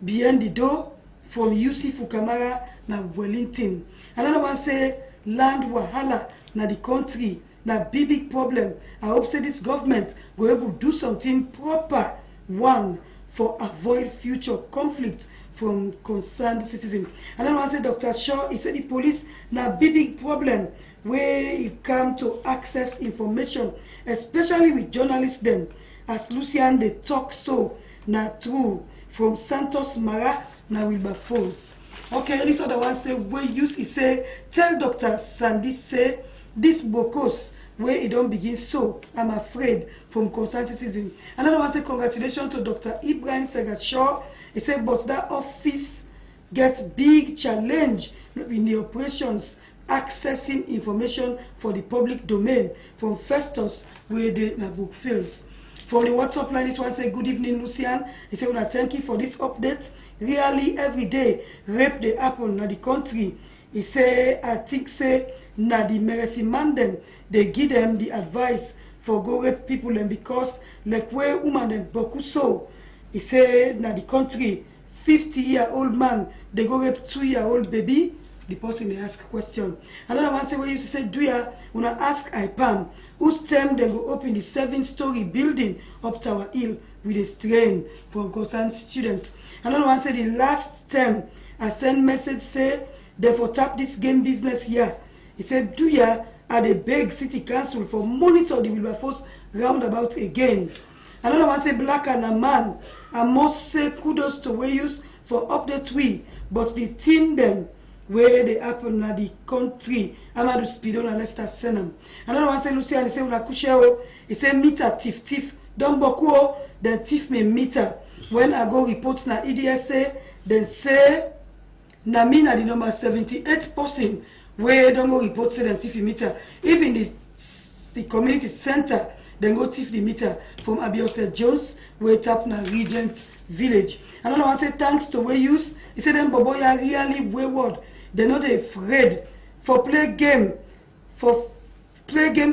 behind the door from UC Fukamara na Wellington. Another one say land wahala na the country na big problem. I hope say this government go able to do something proper one for avoid future conflict from concerned citizens. And then I say Dr. Shaw, he said the police now big problem where it come to access information, especially with journalists them. As Lucian they talk so now true from Santos Mara now Wilberforce. Okay, this other one say we use he say tell Dr. Sandy say this bokos where it don't begin so I'm afraid from concerned citizens. Another one say congratulations to Dr. Ibrahim Segatshaw. He said but that office gets big challenge in the operations accessing information for the public domain from Festus where the book fails. For the WhatsApp line, this one say good evening Lucian. He said well, thank you for this update. Really every day rape they happen in the country. He say I think say na the Mercy Manden they give them the advice for go rape people and because like where woman them boku so he say na the country 50-year-old man they go rape 2-year-old baby. The person they ask a question. Another one say where you say do ya when I ask IPAM whose term they go open the 7-story building up Tower Hill with a strain from concerned students. Another one say the last term I send message say they for tap this game business here. He said do ya at a big city council for monitor the Wilberforce roundabout again. Another one say black and a man. I must say kudos to Wayus for update we, but the team them where they happen in the country. Amadou Spidon and Lester Senam. Another one say Lucian, he say Ula Kusheo, he say meter thief. Don't bokuo, then thief me meter. When I go report na EDSA, then say na me na the number 78 person where don't go report say them thief meter. Even the community center, then go thief the meter from Abiose Jones, where tap na Regent Village. Another one say thanks to Wayus, he said them boboya really wayward. They know they afraid for play game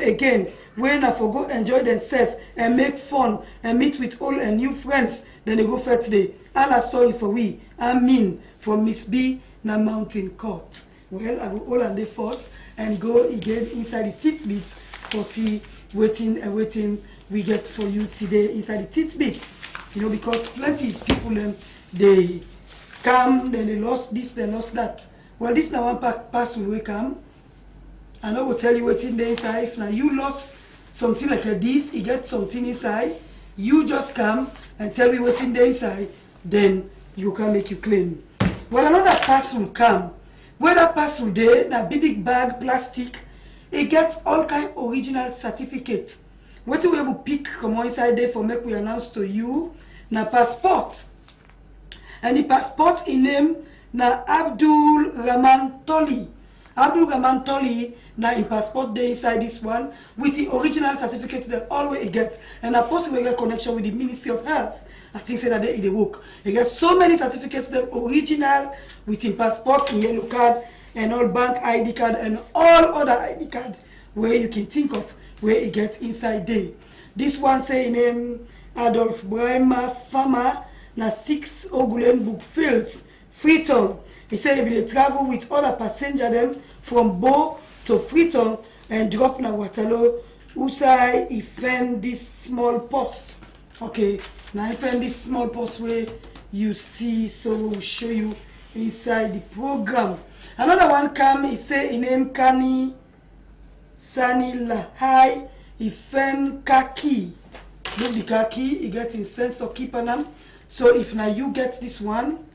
again when I for go enjoy themselves and make fun and meet with all and new friends. Then they go first today. Allah sorry for we. I mean for Miss B na Mountain Court. Well, I will all and the force and go again inside the titbit for see waiting we get for you today inside the titbit. You know, because plenty of people they come, then they lost this, they lost that. Well, this now one parcel will come. And I will tell you what's in the inside. If now you lost something like this, you get something inside, you just come and tell me what's in the inside, then you can make you claim. Well, another parcel come. Where that parcel there, na big bag, plastic, it gets all kind of original certificate. What we will pick come inside there for make we announce to you, na passport. And the passport in name na Abdul Rahman Toli. Abdul Rahman Toli na in passport there inside this one with the original certificates they always get. And a person will get connection with the Ministry of Health. I think say that they in the work. They get so many certificates them original with in passport, in yellow card, and all bank ID card and all other ID card where you can think of where it gets inside there. This one say name Adolf Brahma Farmer na 6 Ogulen Bookfields, Freetown. He said he will travel with other passenger them from Bo to Freetown and drop na Waterloo. Usai he found this small post. Okay, now I found this small post where you see, so we'll show you inside the program. Another one come, he say in name Kani Sani Lahai, he found khaki. Look the khaki, he get in sense of keeping them. So if now you get this one,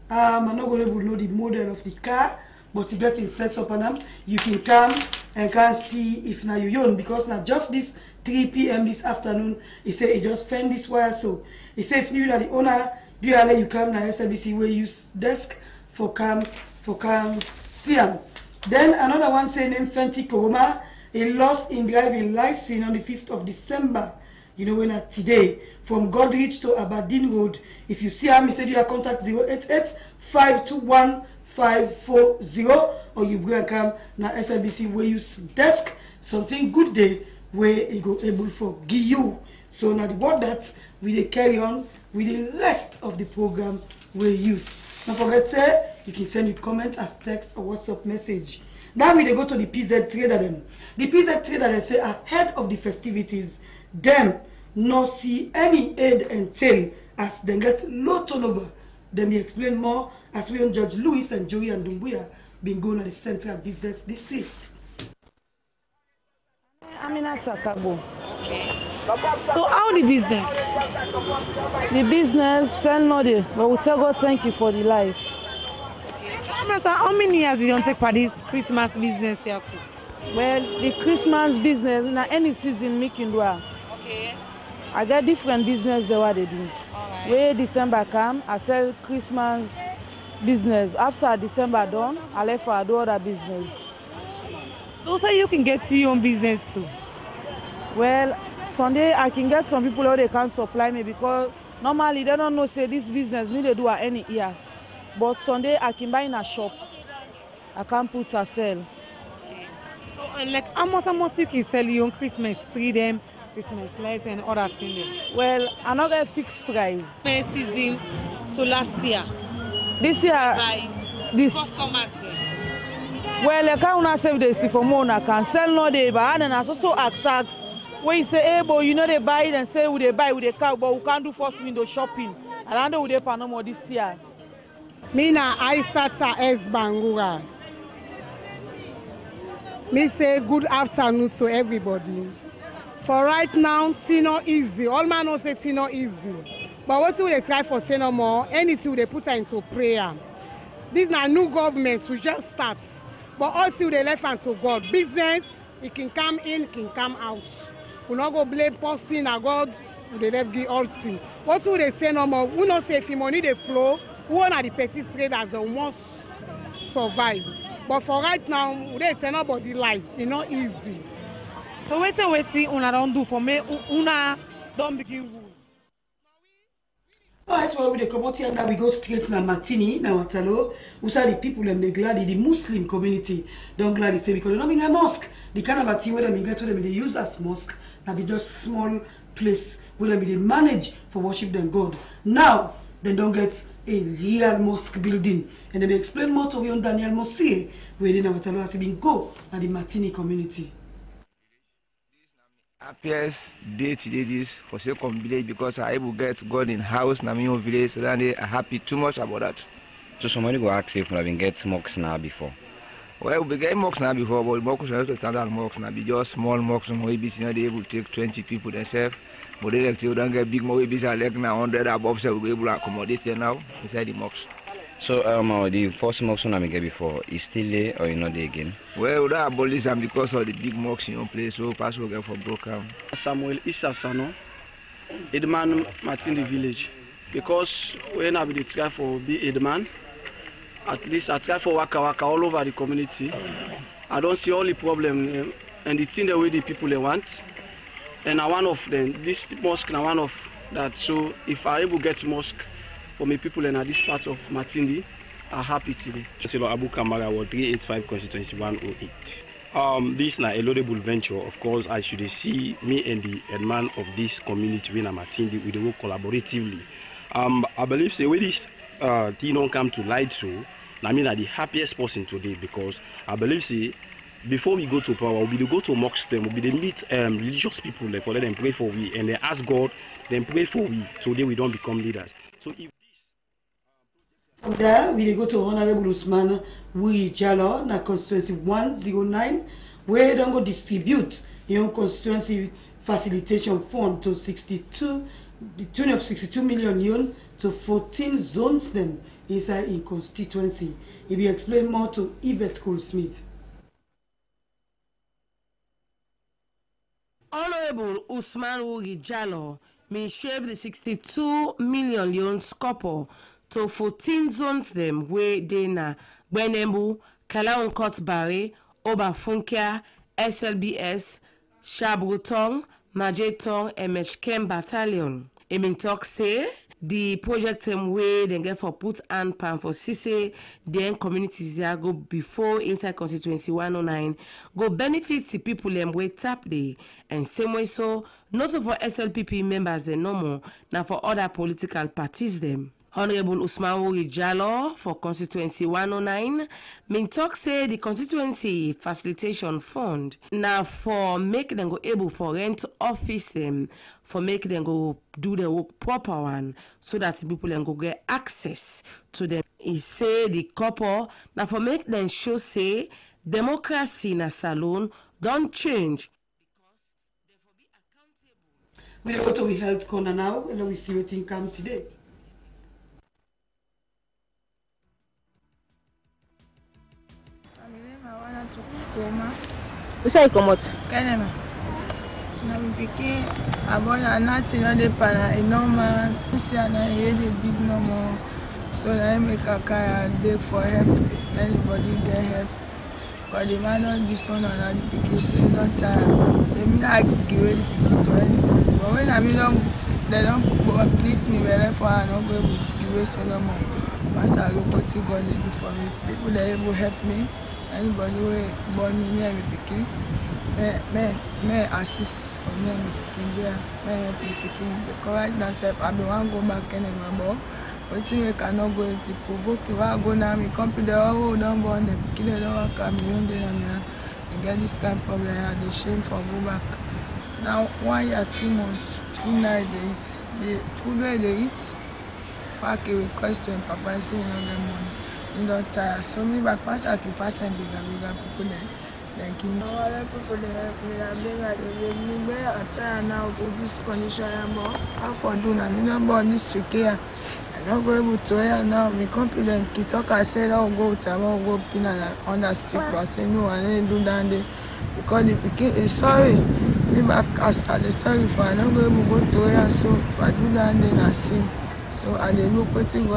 I'm not going to know the model of the car, but you get in sense of them, you can come and can see if now you own, because now just this 3 p.m. this afternoon, he say he just found this wire. So he say if you are the owner, do you let you come now SLBC where use desk for come see him. Then another one say named Fenty Koroma, he lost in driving license on the 5th of December. You know when today from Godrich to Aberdeen Road. If you see him, he said you are contact 088-521-540 or you go and come na SLBC where use desk something good day where he go able for give you. So now the word that we dey carry on with the rest of the program we use. Don't forget say you can send your comments as text or WhatsApp message. Now we dey go to the PZ Trader them. The PZ Trader they say ahead of the festivities, them nor see any aid and tail as they get low turnover. Then we explain more as we on Judge Louis and Joey and Dumbuya been going to the Central Business District. Aminata Kabo. So how the business? The business, sell no day, but we tell God thank you for the life. How many years you don't take for this Christmas business here? Well, the Christmas business, in any season making do. Okay. I get different business there what they do. Alright. Where December come, I sell Christmas business. After December done, I left for do other business. So you can get to your own business too? Well, Sunday I can get some people who they can supply me because normally they don't know say this business me they do at any year. But Sunday I can buy in a shop. I can put a sell. Okay. So like how much you can sell your own Christmas tree them, Christmas lights and other things? Well, I not get fixed price. First season to last year. This year by this customers. Well, I can't save the see for more. I can sell no day, but then I also ask when you say, hey, but you know they buy it and say we they buy with the car, but we can't do first window shopping. And I know we they pay no more this year. Me na I start S Bangura. Me say good afternoon to everybody. For right now, it's not easy. All man know say it's not easy. But what will they try for say no more? Anything they put into prayer. This is a new government to just start. But also they left unto God. Business, it can come in, it can come out. We not go blame posting a God, they left give all things. What will they say no more? We not say if the money they flow, we want the petty traders that must survive. But for right now, they say nobody life. It's not easy. So wait una don't do for me, una don't begin rule. Alright, well, we come out here now, we go straight to Martini, now Watalo. We say the people and they glad the Muslim community don't glad they say because they're not being a mosque. The kind of a thing where they get to them, they use as mosque, that be just small place where they manage for worship them God. Now, they don't get a real mosque building. And they explain more to you on Daniel Mosie, where they now Watalo has been go at the Martini community. Appears day to day this for sake of village because I will get God in house na my village so that they are happy too much about that. So somebody go ask if we have been get mosques now before. Well, we get mosques now before, but mosques are not standard mosques now. Be just small mosques. Maybe they able to take 20 people themselves. But they like to don't get big mosques. Maybe like now 100 above, so we able to accommodate them now inside the mosques. So the first mosque we get before is still there or you know there again? Well, that abolish them because of the big mosques in your place. So pass will get for broken. Samuel Isasano, Edman Martini village. Because when I be try for be Edman, at least I try for waka all over the community. I don't see all the problem and the thing the way the people they want. And I one of them, this mosque now one of that. So if I able get mosque for my people in this part of Martini, are happy today. Abu Kamara was 385 constituency 108. This is a laudable venture. Of course, I should see me and the man of this community in Martini, we work collaboratively. I believe the way this thing don't come to light so, I mean, I'm the happiest person today because I believe before we go to power, we go to mosque them, we meet religious people there for let them pray for we and they ask God, then pray for we so that we don't become leaders. So if from there, we go to Honorable Usman Wuri Jallo, na constituency 109, where they don't go distribute your constituency facilitation fund to 62, the tune of 62 million yuan to 14 zones them inside in constituency. He will explain more to Yvette Cole-Smith. Honorable Usman Wuri Jallo may shape the 62 million yuan scupper to 14 zones them where they na Benembu, Kalaonkot Barre, Obafunkia, SLBS, Shabutong, Majetong, and Mechkem Battalion. Emin talk say the project them way they get for put and pan for Sise, then communities there go before inside constituency 109 go benefit the people them way tap day and same way so not for SLPP members they no more now for other political parties them. Honorable Usman Wuri Jalloh for constituency 109 mean talk say the constituency facilitation fund now for make them go able for rent office them for make them go do the work proper one so that people can go get access to them. He say the couple now for make them show say democracy in a salon don't change. We go to the health corner now and we see what thing come today. Who say you come out? Kenema. Na me pikin abona nothing on the pana normal. This year na here the big no more. So I make a car beg for help. If anybody get help. Cause the man on this one and the pikin say don't tire. Say me I give the pikin to anybody. But when I mean they don't please me very far and not go give away so no more. Pass I look what you God they do for me. People they able help me. Anybody who born me and me pikin, may assist for me and me pikin there, may help me pikin. Because right now, I don't want to go back anymore. But we cannot go to provoke. If I go now, me come to the don't born the pikin, they don't want to come here, they get this kind of problem, and they shame for go back. Now 1 year, 2 months, 2 nights, the food where they eat, pack a request when Papa say you know get money. You don't tire. So me back pass I keep passing bigger people then give me. All the people they help me, I bigger they me where I tire now with this condition about how for do now. Me not born this week here. I not go able to hear now. Me confident ki talk I said I'll go to I'll go pin and understand but I say no I didn't do that day because the pikin is sorry. Me back as I dey sorry for I not go able to go to here so if I do that then I sin. So I dey look what they do.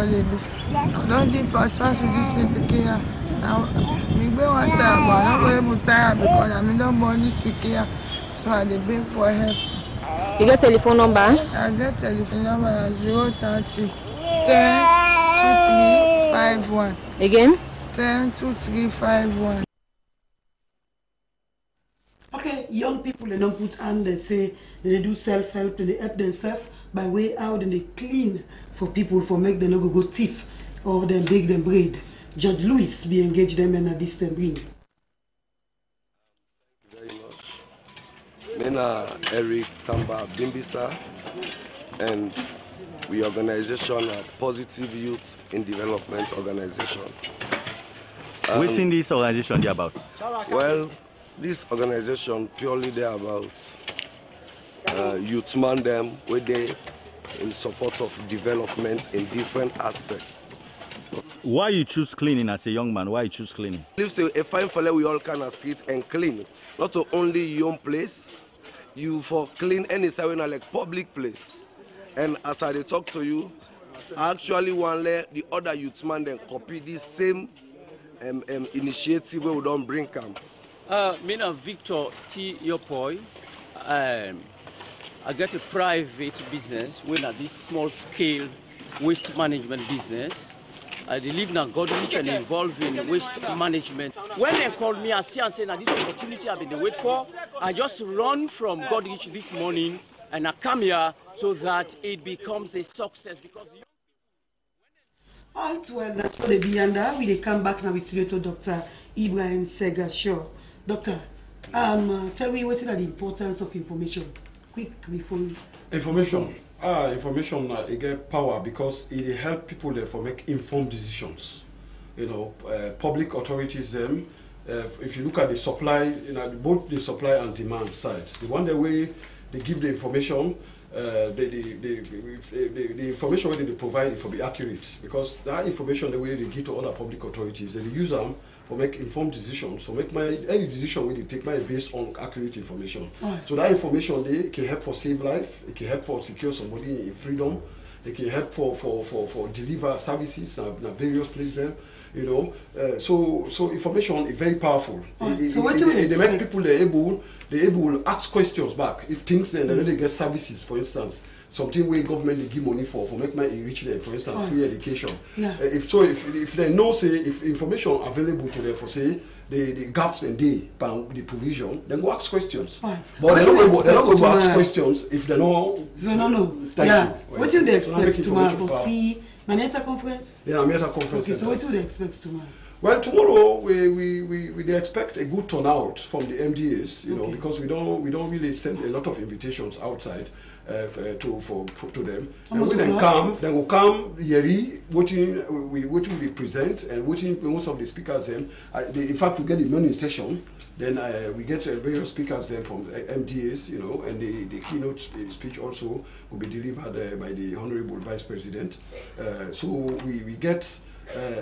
I don't think pass with this people here. Now me be one time but I not able to tire because I don't born this week here. So I dey beg for help. You get telephone number? I get telephone number 030 10 2351. Again? 10 2351. Okay, young people they don't put on they say they do self-help and they help themselves by way out and they clean for people for make them not go thief or them bake them bread. Judge Louis be engaged them in a distant bring. Very much. Mena Eric Tamba Bimbisa and we organization a Positive Youth in Development Organization. What's in this organization they about? Well, this organization purely they about youth man them where they in support of development in different aspects. Why you choose cleaning as a young man? Why you choose cleaning? If say a fine fella we all kind of street and clean. Not only your own place, you for clean any side like public place. And as I talk to you, I actually want the other youth man then copy this same initiative where we don't bring camp. Me na Victor T. Yopoi. I get a private business, when at this small scale waste management business. I live in Godwich and involved in waste management. When they called me, I see and say, now this opportunity I've been waiting for, I just run from Godwich this morning and I come here so that it becomes a success because Alright, well, that's what they be under. We come back now with studio to Dr. Ibrahim Sega Shaw. Doctor, tell me what is the importance of information? Quick before we... Information. Information it get power because it help people for make informed decisions. You know, public authorities them. If you look at the supply, both the supply and demand side, the one the way they give the information, the information where they provide it will be accurate because that information the way they give to other public authorities, they use them for make informed decisions. So make any decision when you take based on accurate information. Right. So that information they can help for save life, it can help for secure somebody in freedom, it can help for deliver services in various places there. You know, so information is very powerful. They make people they able to ask questions back if things then they get services, for instance. Something where government they give money for make my enrich them, for instance, free education. Yeah. If they know say if information available to them for say the gaps in the provision, then go ask questions. Right. But they're not going to ask questions if they don't know. They don't know. Yeah. What do they expect to for see Maniata conference? Yeah, Maniata conference. Okay, so what do they expect tomorrow? Well, tomorrow we expect a good turnout from the MDAs, you know, because we don't really send a lot of invitations outside to them. And when they will come Yeri, what we present and most of the speakers then. In fact, we get the morning session. Then we get various speakers then from MDAs, you know, and the keynote speech also will be delivered by the Honorable Vice President. So we get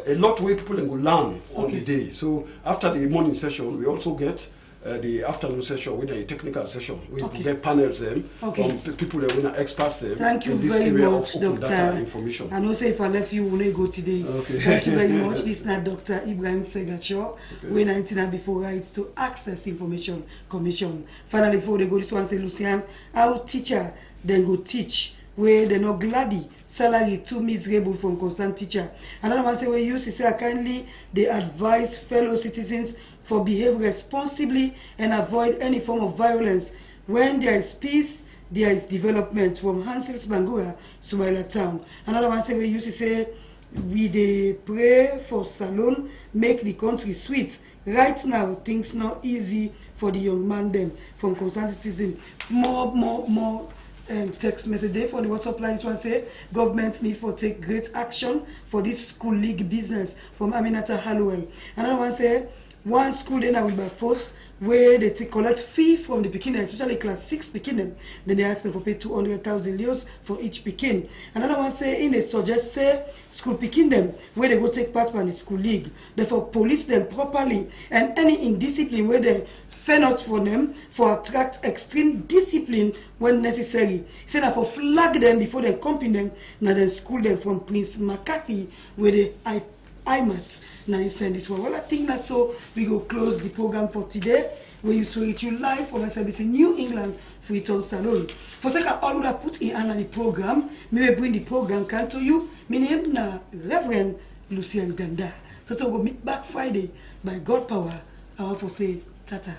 a lot where people will learn on the day. So after the morning session, we also get the afternoon session with a technical session. We get panels then from people that are experts then. Thank you in this very area much, of open Dr. data information. I know say if I left you, we won't go today. Thank you very much. This is not Dr. Ibrahim Segacho. We're 19 before rights to access information commission. Finally, before they go, this one say, Lucian, our teacher then go teach where they not gladdy. Salary too miserable from concerned teacher. Another one say we use to say kindly they advise fellow citizens for behave responsibly and avoid any form of violence. When there is peace, there is development. From Hansels Bangura, Sumaila Town. Another one say we use to say we they pray for Salon, make the country sweet. Right now things not easy for the young man them from concerned citizens. More text message there for the WhatsApp line. This one say government need for take great action for this school league business from Aminata Hallowell. Another one say one school then will by force where they collect fee from the Pekin, especially class 6 Pekin, then they ask them for pay 200,000 lios for each Pekin. Another one say in they suggest say school Pekin them where they go take part in the school league. Therefore police them properly and any indiscipline where they fair not for them for attract extreme discipline when necessary. Say that for flag them before they accompany them now then school them from Prince McCarthy where they IMAT. Now you send this one. Well, I think that's so we go close the program for today. We used to reach you live from SABC New England Freetown Salon. For second, all would have put in the program, me will bring the program come to you. My name na Reverend Lucian Ganda. So we'll meet back Friday by God power. I want to say tata.